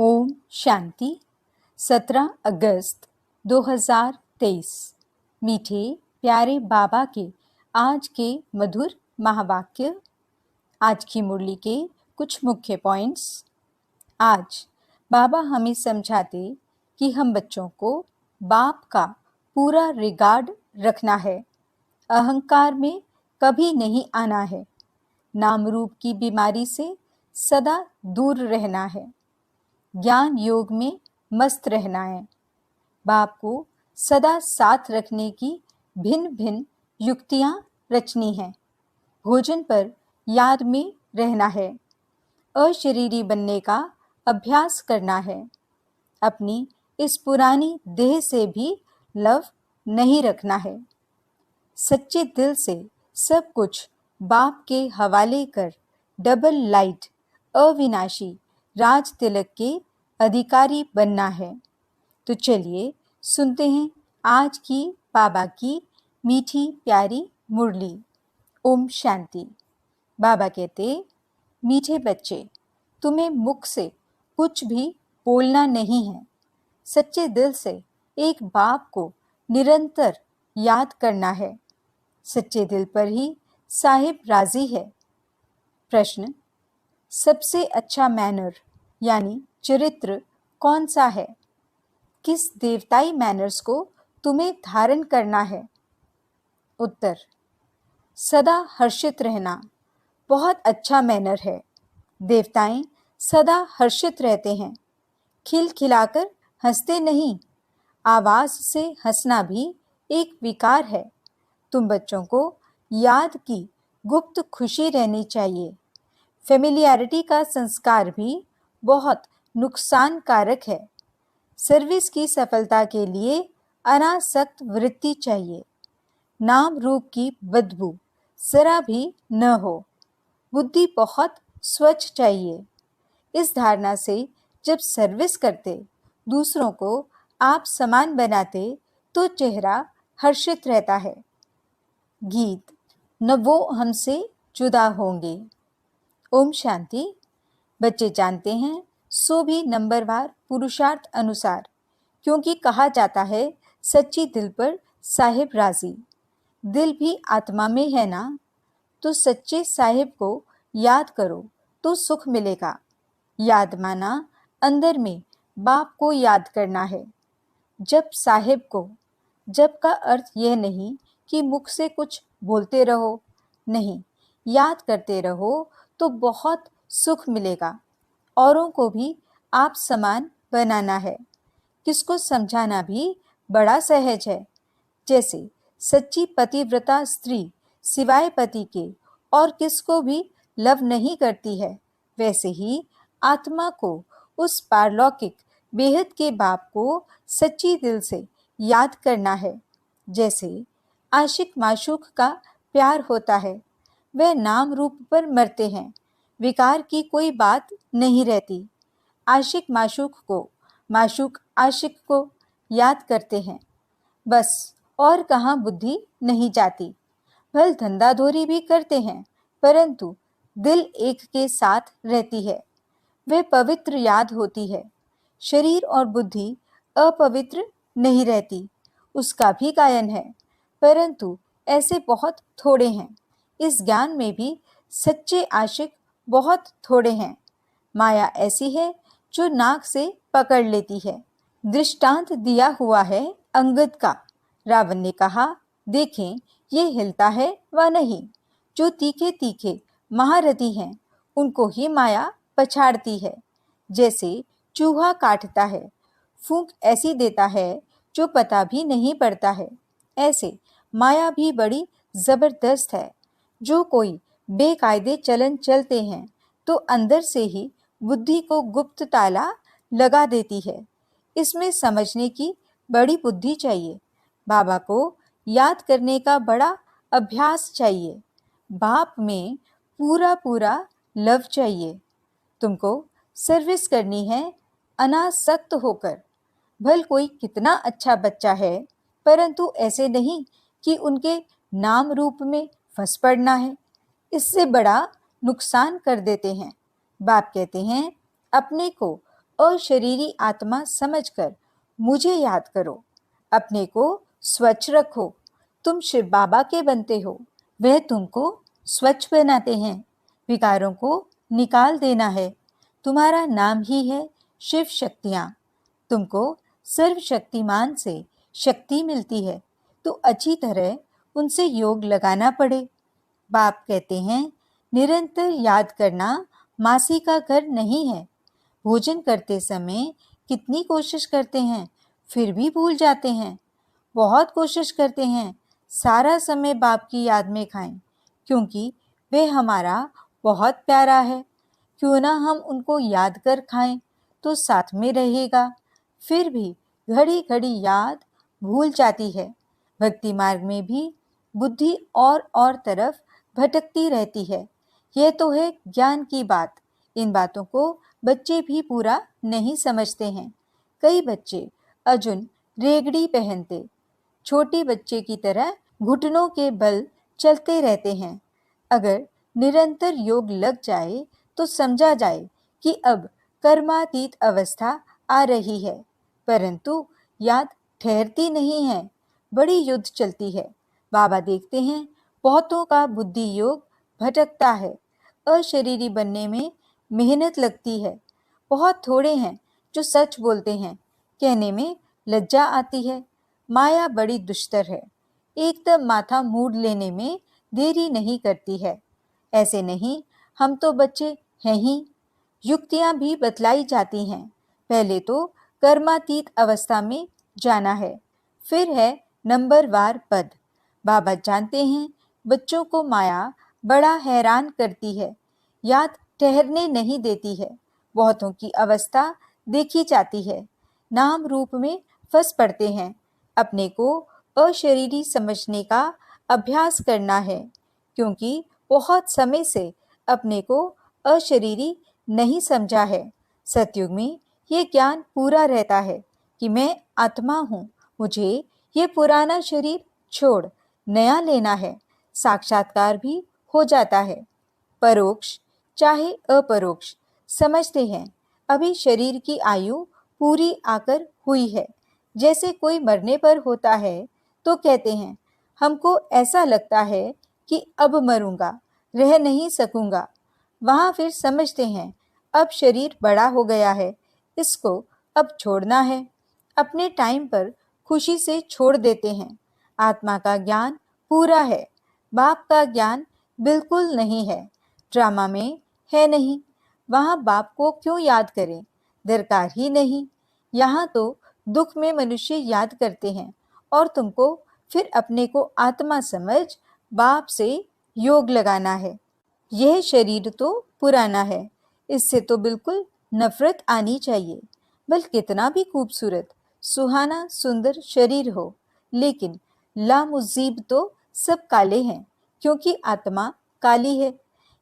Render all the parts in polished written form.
ओम शांति। 17 अगस्त 2023। मीठे प्यारे बाबा के आज के मधुर महावाक्य। आज की मुरली के कुछ मुख्य पॉइंट्स। आज बाबा हमें समझाते कि हम बच्चों को बाप का पूरा रिगार्ड रखना है, अहंकार में कभी नहीं आना है, नाम रूप की बीमारी से सदा दूर रहना है, ज्ञान योग में मस्त रहना है, बाप को सदा साथ रखने की भिन्न भिन्न युक्तियां रचनी हैं, भोजन पर याद में रहना है, अशरीरी बनने का अभ्यास करना है, अपनी इस पुरानी देह से भी लव नहीं रखना है, सच्चे दिल से सब कुछ बाप के हवाले कर डबल लाइट अविनाशी राज तिलक के अधिकारी बनना है। तो चलिए सुनते हैं आज की बाबा की मीठी प्यारी मुरली। ओम शांति। बाबा कहते, मीठे बच्चे, तुम्हें मुख से कुछ भी बोलना नहीं है, सच्चे दिल से एक बाप को निरंतर याद करना है, सच्चे दिल पर ही साहिब राजी है। प्रश्न, सबसे अच्छा मैनर यानी चरित्र कौन सा है? किस देवताई मैनर्स को तुम्हें धारण करना है? उत्तर, सदा हर्षित रहना बहुत अच्छा मैनर है। देवताएं सदा हर्षित रहते हैं, खिलखिलाकर हंसते नहीं, आवाज से हंसना भी एक विकार है। तुम बच्चों को याद की गुप्त खुशी रहनी चाहिए। फेमिलियरिटी का संस्कार भी बहुत नुकसानकारक है। सर्विस की सफलता के लिए अनासक्त वृत्ति चाहिए। नाम रूप की बदबू जरा भी न हो। बुद्धि बहुत स्वच्छ चाहिए। इस धारणा से जब सर्विस करते, दूसरों को आप समान बनाते, तो चेहरा हर्षित रहता है। गीत, न वो हमसे जुदा होंगे। ओम शांति। बच्चे जानते हैं, सो भी नंबरवार पुरुषार्थ अनुसार, क्योंकि कहा जाता है सच्ची दिल पर साहिब राजी। दिल भी आत्मा में है ना, तो सच्चे साहिब को याद करो तो सुख मिलेगा। याद माना अंदर में बाप को याद करना है। जब साहिब को, जब का अर्थ यह नहीं कि मुख से कुछ बोलते रहो, नहीं, याद करते रहो तो बहुत सुख मिलेगा। औरों को भी आप समान बनाना है। किसको समझाना भी बड़ा सहज है। जैसे सच्ची पतिव्रता स्त्री सिवाय पति के और किसको भी लव नहीं करती है, वैसे ही आत्मा को उस पारलौकिक बेहद के बाप को सच्ची दिल से याद करना है। जैसे आशिक माशूक का प्यार होता है, वह नाम रूप पर मरते हैं, विकार की कोई बात नहीं रहती। आशिक माशूक को, माशूक आशिक को याद करते हैं, बस, और कहाँ बुद्धि नहीं जाती। भल धंधाधोरी भी करते हैं, परंतु दिल एक के साथ रहती है, वह पवित्र याद होती है। शरीर और बुद्धि अपवित्र नहीं रहती, उसका भी गायन है, परंतु ऐसे बहुत थोड़े हैं। इस ज्ञान में भी सच्चे आशिक बहुत थोड़े हैं। माया ऐसी है जो नाक से पकड़ लेती है। दृष्टांत दिया हुआ है अंगद का। रावण ने कहा, देखें ये हिलता है व नहीं। जो तीखे तीखे महारथी हैं, उनको ही माया पछाड़ती है। जैसे चूहा काटता है, फूंक ऐसी देता है जो पता भी नहीं पड़ता है, ऐसे माया भी बड़ी जबरदस्त है। जो कोई बेकायदे चलन चलते हैं तो अंदर से ही बुद्धि को गुप्त ताला लगा देती है। इसमें समझने की बड़ी बुद्धि चाहिए। बाबा को याद करने का बड़ा अभ्यास चाहिए। बाप में पूरा पूरा लव चाहिए। तुमको सर्विस करनी है अनासक्त होकर। भल कोई कितना अच्छा बच्चा है, परंतु ऐसे नहीं कि उनके नाम रूप में फंस पड़ना है, इससे बड़ा नुकसान कर देते हैं। बाप कहते हैं, अपने को अशरीरी आत्मा समझकर मुझे याद करो। अपने को स्वच्छ रखो। तुम शिव बाबा के बनते हो, वह तुमको स्वच्छ बनाते हैं। विकारों को निकाल देना है। तुम्हारा नाम ही है शिव शक्तियाँ। तुमको सर्वशक्तिमान से शक्ति मिलती है, तो अच्छी तरह उनसे योग लगाना पड़े। बाप कहते हैं, निरंतर याद करना मासी का घर नहीं है। भोजन करते समय कितनी कोशिश करते हैं, फिर भी भूल जाते हैं। बहुत कोशिश करते हैं सारा समय बाप की याद में खाएं, क्योंकि वे हमारा बहुत प्यारा है। क्यों ना हम उनको याद कर खाएं तो साथ में रहेगा। फिर भी घड़ी घड़ी याद भूल जाती है। भक्ति मार्ग में भी बुद्धि और तरफ भटकती रहती है। यह तो है ज्ञान की बात। इन बातों को बच्चे भी पूरा नहीं समझते हैं। कई बच्चे अर्जुन रेगड़ी पहनते छोटे बच्चे की तरह घुटनों के बल चलते रहते हैं। अगर निरंतर योग लग जाए तो समझा जाए कि अब कर्मातीत अवस्था आ रही है, परंतु याद ठहरती नहीं है, बड़ी युद्ध चलती है। बाबा देखते हैं बहुतों का बुद्धि योग भटकता है। अशरीरी बनने में मेहनत लगती है। बहुत थोड़े हैं जो सच बोलते हैं। कहने में लज्जा आती है। माया बड़ी दुष्टर है, एकदम माथा मूड लेने में देरी नहीं करती है। ऐसे नहीं, हम तो बच्चे हैं ही। युक्तियां भी बतलाई जाती हैं। पहले तो कर्मातीत अवस्था में जाना है, फिर है नंबरवार पद। बाबा जानते हैं बच्चों को माया बड़ा हैरान करती है, याद ठहरने नहीं देती है। बहुतों की अवस्था देखी जाती है, नाम रूप में फंस पड़ते हैं। अपने को अशरीरी समझने का अभ्यास करना है, क्योंकि बहुत समय से अपने को अशरीरी नहीं समझा है। सतयुग में ये ज्ञान पूरा रहता है कि मैं आत्मा हूँ, मुझे ये पुराना शरीर छोड़ नया लेना है। साक्षात्कार भी हो जाता है। परोक्ष चाहे अपरोक्ष समझते हैं अभी शरीर की आयु पूरी आकर हुई है। जैसे कोई मरने पर होता है तो कहते हैं हमको ऐसा लगता है कि अब मरूंगा, रह नहीं सकूंगा। वहां फिर समझते हैं अब शरीर बड़ा हो गया है, इसको अब छोड़ना है। अपने टाइम पर खुशी से छोड़ देते हैं। आत्मा का ज्ञान पूरा है, बाप का ज्ञान बिल्कुल नहीं है। ड्रामा में है नहीं, वहां बाप को क्यों याद करें, दरकार ही नहीं। यहाँ तो दुख में मनुष्य याद करते हैं और तुमको फिर अपने को आत्मा समझ बाप से योग लगाना है। यह शरीर तो पुराना है, इससे तो बिल्कुल नफरत आनी चाहिए। बल कितना भी खूबसूरत सुहाना सुंदर शरीर हो, लेकिन लामुजीब तो सब काले हैं, क्योंकि आत्मा काली है।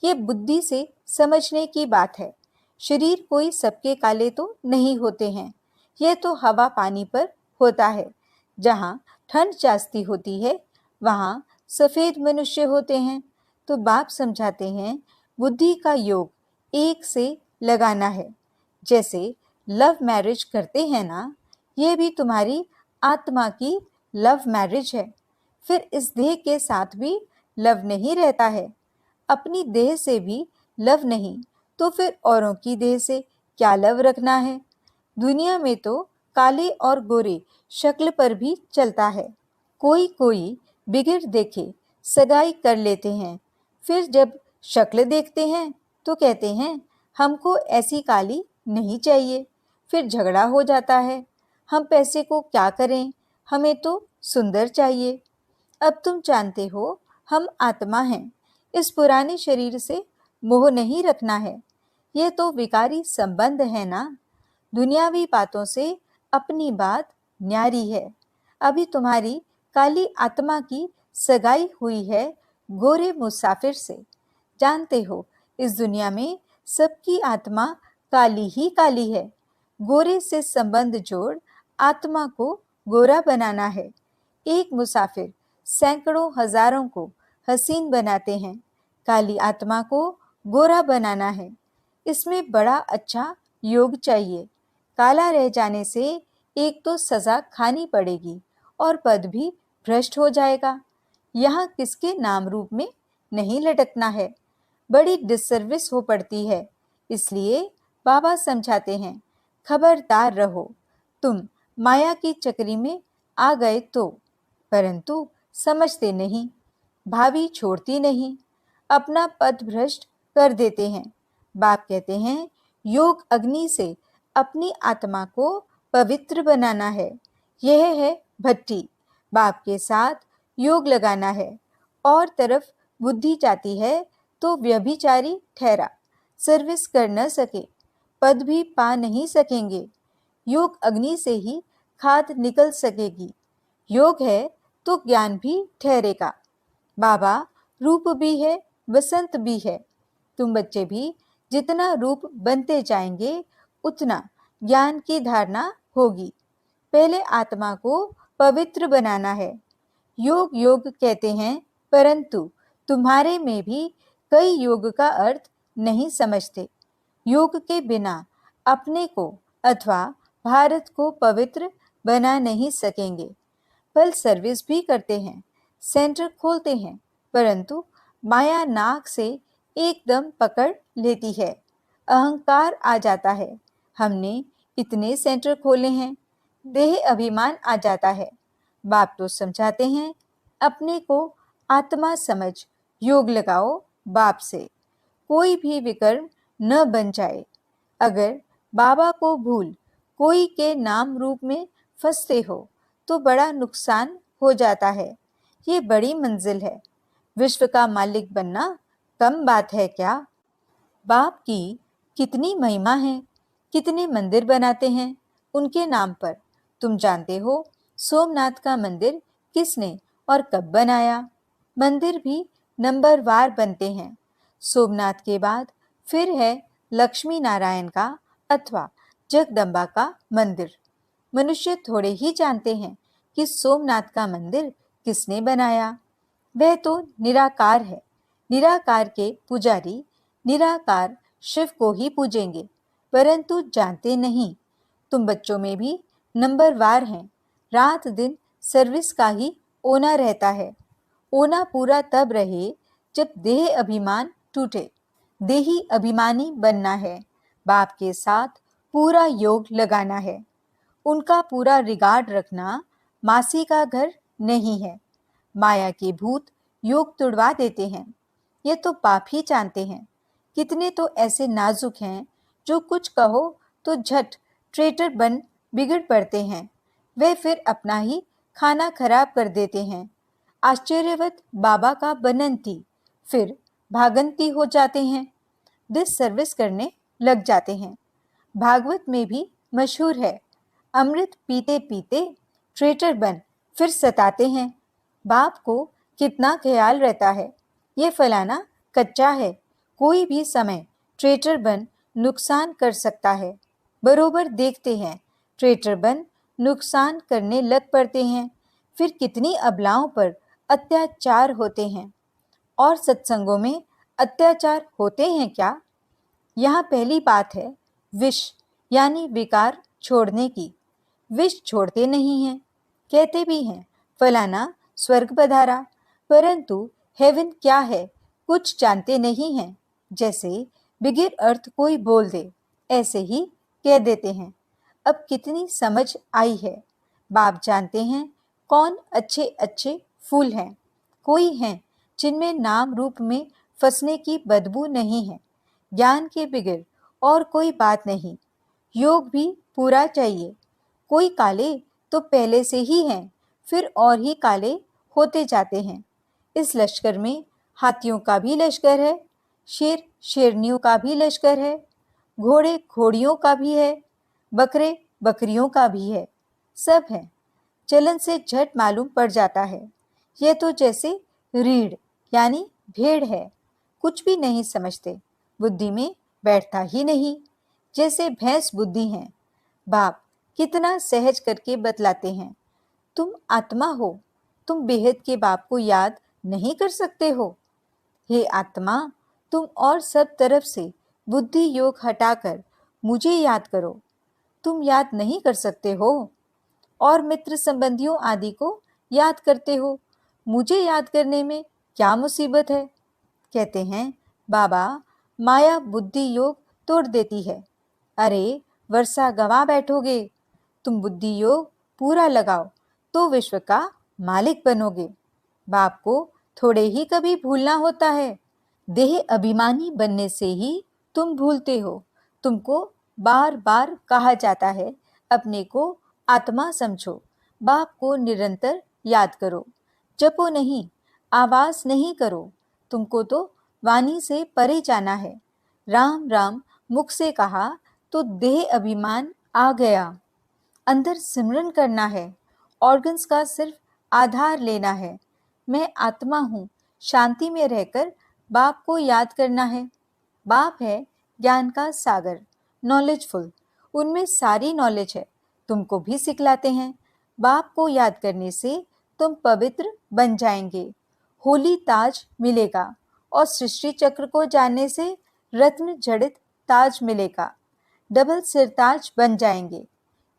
ये बुद्धि से समझने की बात है। शरीर कोई सबके काले तो नहीं होते हैं। यह तो हवा पानी पर होता है। जहाँ ठंड जास्ती होती है वहाँ सफेद मनुष्य होते हैं। तो बाप समझाते हैं बुद्धि का योग एक से लगाना है। जैसे लव मैरिज करते हैं ना, ये भी तुम्हारी आत्मा की लव मैरिज है। फिर इस देह के साथ भी लव नहीं रहता है। अपनी देह से भी लव नहीं, तो फिर औरों की देह से क्या लव रखना है। दुनिया में तो काले और गोरे शक्ल पर भी चलता है। कोई कोई बिगड़ देखे सगाई कर लेते हैं, फिर जब शक्ल देखते हैं तो कहते हैं हमको ऐसी काली नहीं चाहिए। फिर झगड़ा हो जाता है, हम पैसे को क्या करें, हमें तो सुंदर चाहिए। अब तुम जानते हो हम आत्मा हैं, इस पुराने शरीर से मोह नहीं रखना है। यह तो विकारी संबंध है ना। दुनियावी बातों से अपनी बात न्यारी है। अभी तुम्हारी काली आत्मा की सगाई हुई है गोरे मुसाफिर से। जानते हो इस दुनिया में सबकी आत्मा काली ही काली है। गोरे से संबंध जोड़ आत्मा को गोरा बनाना है। एक मुसाफिर सैकड़ों हजारों को हसीन बनाते हैं, काली आत्मा को गोरा बनाना है। इसमें बड़ा अच्छा योग चाहिए। काला रह जाने से एक तो सजा खानी पड़ेगी और पद भी भ्रष्ट हो जाएगा। यहाँ किसके नाम रूप में नहीं लटकना है, बड़ी डिसर्विस हो पड़ती है। इसलिए बाबा समझाते हैं, खबरदार रहो, तुम माया की चक्री में आ गए तो। परंतु समझते नहीं, भावी छोड़ती नहीं, अपना पद भ्रष्ट कर देते हैं। बाप कहते हैं, योग अग्नि से अपनी आत्मा को पवित्र बनाना है। यह है भट्टी, बाप के साथ योग लगाना है। और तरफ बुद्धि जाती है तो व्यभिचारी ठहरा, सर्विस कर न सके, पद भी पा नहीं सकेंगे। योग अग्नि से ही खाद निकल सकेगी। योग है तो ज्ञान भी ठहरेगा। बाबा रूप भी है, वसंत भी है। तुम बच्चे भी जितना रूप बनते जाएंगे उतना ज्ञान की धारणा होगी। पहले आत्मा को पवित्र बनाना है। योग योग कहते हैं, परंतु तुम्हारे में भी कई योग का अर्थ नहीं समझते। योग के बिना अपने को अथवा भारत को पवित्र बना नहीं सकेंगे। फल सर्विस भी करते हैं, सेंटर खोलते हैं, परंतु माया नाक से एकदम पकड़ लेती है। अहंकार आ जाता है, हमने इतने सेंटर खोले हैं। देह अभिमान आ जाता है। बाप तो समझाते हैं, अपने को आत्मा समझ योग लगाओ बाप से, कोई भी विकर्म न बन जाए। अगर बाबा को भूल कोई के नाम रूप में फंसते हो तो बड़ा नुकसान हो जाता है। ये बड़ी मंजिल है, विश्व का मालिक बनना कम बात है क्या? बाप की कितनी महिमा है, कितने मंदिर बनाते हैं उनके नाम पर। तुम जानते हो सोमनाथ का मंदिर किसने और कब बनाया? मंदिर भी नंबरवार बनते हैं। सोमनाथ के बाद फिर है लक्ष्मी नारायण का अथवा जगदम्बा का मंदिर। मनुष्य थोड़े ही जानते हैं कि सोमनाथ का मंदिर किसने बनाया। वह तो निराकार है। निराकार के पुजारी निराकार शिव को ही पूजेंगे, परंतु जानते नहीं। तुम बच्चों में भी नंबरवार हैं। रात दिन सर्विस का ही ओना रहता है। ओना पूरा तब रहे जब देह अभिमान टूटे। देही अभिमानी बनना है, बाप के साथ पूरा योग लगाना है। उनका पूरा रिगार्ड रखना मासी का घर नहीं है। माया के भूत योग तुड़वा देते हैं, ये तो बाप ही जानते हैं। कितने तो ऐसे नाजुक हैं जो कुछ कहो तो झट ट्रेटर बन बिगड़ पड़ते हैं। वे फिर अपना ही खाना खराब कर देते हैं। आश्चर्यवत बाबा का बनंती, फिर भागंती हो जाते हैं, डिस सर्विस करने लग जाते हैं। भागवत में भी मशहूर है, अमृत पीते पीते ट्रेटर बन फिर सताते हैं। बाप को कितना ख्याल रहता है, ये फलाना कच्चा है, कोई भी समय ट्रेटर बन नुकसान कर सकता है। बरोबर देखते हैं, ट्रेटर बन नुकसान करने लग पड़ते हैं। फिर कितनी अबलाओं पर अत्याचार होते हैं। और सत्संगों में अत्याचार होते हैं क्या? यहाँ पहली बात है विष यानी विकार छोड़ने की। विष छोड़ते नहीं हैं, कहते भी हैं फलाना स्वर्ग पधारा, परंतु हेवन क्या है कुछ जानते नहीं हैं। जैसे बिगिर अर्थ कोई बोल दे, ऐसे ही कह देते हैं। अब कितनी समझ आई है। बाप जानते हैं कौन अच्छे अच्छे फूल हैं। कोई हैं जिनमें नाम रूप में फंसने की बदबू नहीं है। ज्ञान के बिगर और कोई बात नहीं। योग भी पूरा चाहिए। कोई काले तो पहले से ही हैं, फिर और ही काले होते जाते हैं। इस लश्कर में हाथियों का भी लश्कर है, शेर शेरनियों का भी लश्कर है, घोड़े घोड़ियों का भी है, बकरे बकरियों का भी है, सब है। चलन से झट मालूम पड़ जाता है। यह तो जैसे रीढ़ यानी भेड़ है, कुछ भी नहीं समझते, बुद्धि में बैठता ही नहीं, जैसे भैंस बुद्धि है। बाप कितना सहज करके बतलाते हैं, तुम आत्मा हो, तुम बेहद के बाप को याद नहीं कर सकते हो। हे आत्मा, तुम और सब तरफ से बुद्धि योग हटाकर मुझे याद करो। तुम याद नहीं कर सकते हो और मित्र संबंधियों आदि को याद करते हो। मुझे याद करने में क्या मुसीबत है? कहते हैं, बाबा, माया बुद्धि योग तोड़ देती है। अरे वर्षा गंवा बैठोगे, तुम बुद्धि योग पूरा लगाओ तो विश्व का मालिक बनोगे। बाप को थोड़े ही कभी भूलना होता है। देह अभिमानी बनने से ही तुम भूलते हो। तुमको बार बार कहा जाता है अपने को आत्मा समझो, बाप को निरंतर याद करो, जपो नहीं, आवाज नहीं करो। तुमको तो वाणी से परे जाना है। राम राम मुख से कहा तो देह अभिमान आ गया। अंदर सिमरन करना है, ऑर्गन्स का सिर्फ आधार लेना है। मैं आत्मा हूँ, शांति में रहकर बाप को याद करना है। बाप है ज्ञान का सागर, नॉलेजफुल, उनमें सारी नॉलेज है, तुमको भी सिखलाते हैं। बाप को याद करने से तुम पवित्र बन जाएंगे, होली ताज मिलेगा और सृष्टि चक्र को जानने से रत्न जड़ित ताज मिलेगा, डबल सिरताज बन जाएंगे।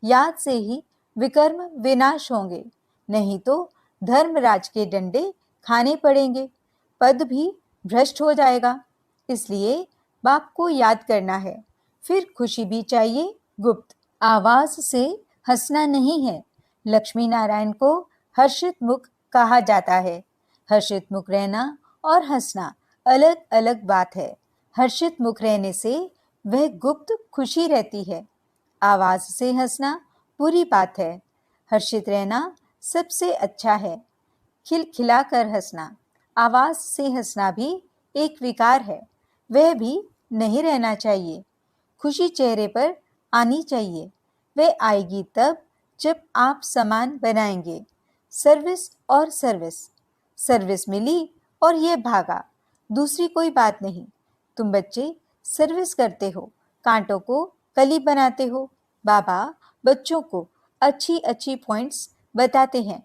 याद से ही विकर्म विनाश होंगे, नहीं तो धर्मराज के डंडे खाने पड़ेंगे, पद भी भ्रष्ट हो जाएगा। इसलिए बाप को याद करना है। फिर खुशी भी चाहिए गुप्त, आवाज से हंसना नहीं है। लक्ष्मी नारायण को हर्षित मुख कहा जाता है। हर्षित मुख रहना और हंसना अलग अलग बात है। हर्षित मुख रहने से वह गुप्त खुशी रहती है, आवाज से हंसना बुरी बात है। हर्षित रहना सबसे अच्छा है। खिलखिला कर हंसना, आवाज से हंसना भी एक विकार है, वह भी नहीं रहना चाहिए। खुशी चेहरे पर आनी चाहिए, वह आएगी तब जब आप सामान बनाएंगे। सर्विस और सर्विस, सर्विस मिली और यह भागा, दूसरी कोई बात नहीं। तुम बच्चे सर्विस करते हो, कांटों को कली बनाते हो। बाबा बच्चों को अच्छी अच्छी पॉइंट्स बताते हैं।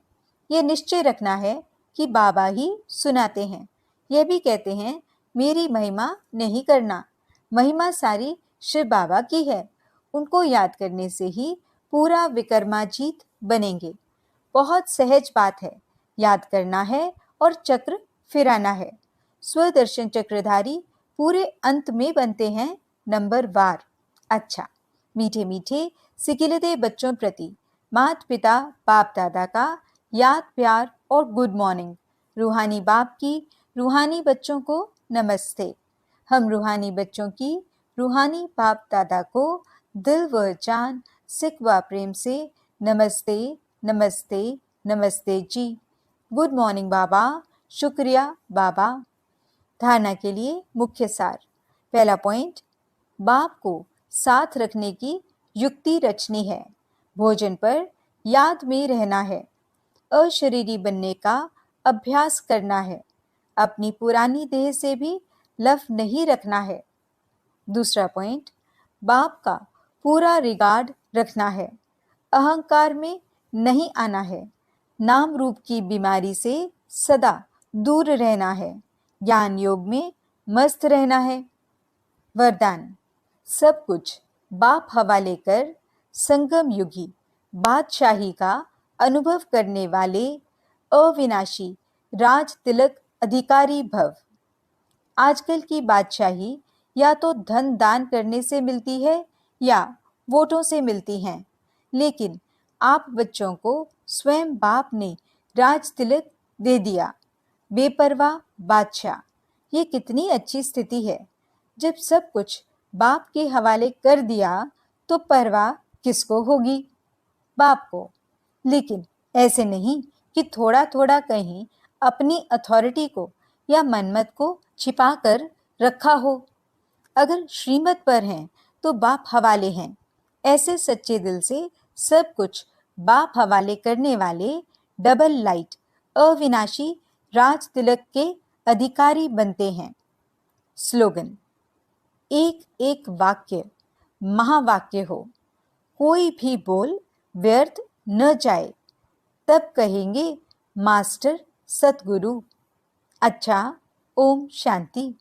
ये निश्चय रखना है कि बाबा ही सुनाते हैं। यह भी कहते हैं मेरी महिमा नहीं करना, महिमा सारी शिव बाबा की है। उनको याद करने से ही पूरा विक्रमाजीत बनेंगे। बहुत सहज बात है, याद करना है और चक्र फिराना है। स्वदर्शन चक्रधारी पूरे अंत में बनते हैं नंबर वार। अच्छा, मीठे मीठे सिकिलते बच्चों प्रति माता पिता बाप दादा का याद प्यार और गुड मॉर्निंग। रूहानी बाप की रूहानी बच्चों को नमस्ते। हम रूहानी बच्चों की रूहानी बाप दादा को दिल व जान सिक व प्रेम से नमस्ते नमस्ते नमस्ते जी। गुड मॉर्निंग बाबा, शुक्रिया बाबा। धारणा के लिए मुख्य सार। पहला पॉइंट, बाप को साथ रखने की युक्ति रचनी है। भोजन पर याद में रहना है। अशरीरी बनने का अभ्यास करना है। अपनी पुरानी देह से भी लव नहीं रखना है। दूसरा पॉइंट, बाप का पूरा रिगार्ड रखना है। अहंकार में नहीं आना है। नाम रूप की बीमारी से सदा दूर रहना है। ज्ञान योग में मस्त रहना है। वरदान, सब कुछ बाप हवाले कर संगम युगी बादशाही का अनुभव करने वाले अविनाशी राज तिलक अधिकारी भव। आजकल की बादशाही या तो धन दान करने से मिलती है या वोटों से मिलती हैं, लेकिन आप बच्चों को स्वयं बाप ने राज तिलक दे दिया। बेपरवाह बादशाह, ये कितनी अच्छी स्थिति है। जब सब कुछ बाप के हवाले कर दिया तो परवाह किसको होगी? बाप को। लेकिन ऐसे नहीं कि थोड़ा थोड़ा कहीं अपनी अथॉरिटी को या मनमत को छिपा कर रखा हो। अगर श्रीमत पर हैं तो बाप हवाले हैं। ऐसे सच्चे दिल से सब कुछ बाप हवाले करने वाले डबल लाइट अविनाशी राज तिलक के अधिकारी बनते हैं। स्लोगन, एक एक वाक्य महावाक्य हो, कोई भी बोल व्यर्थ न जाए, तब कहेंगे मास्टर सतगुरु। अच्छा, ओम शांति।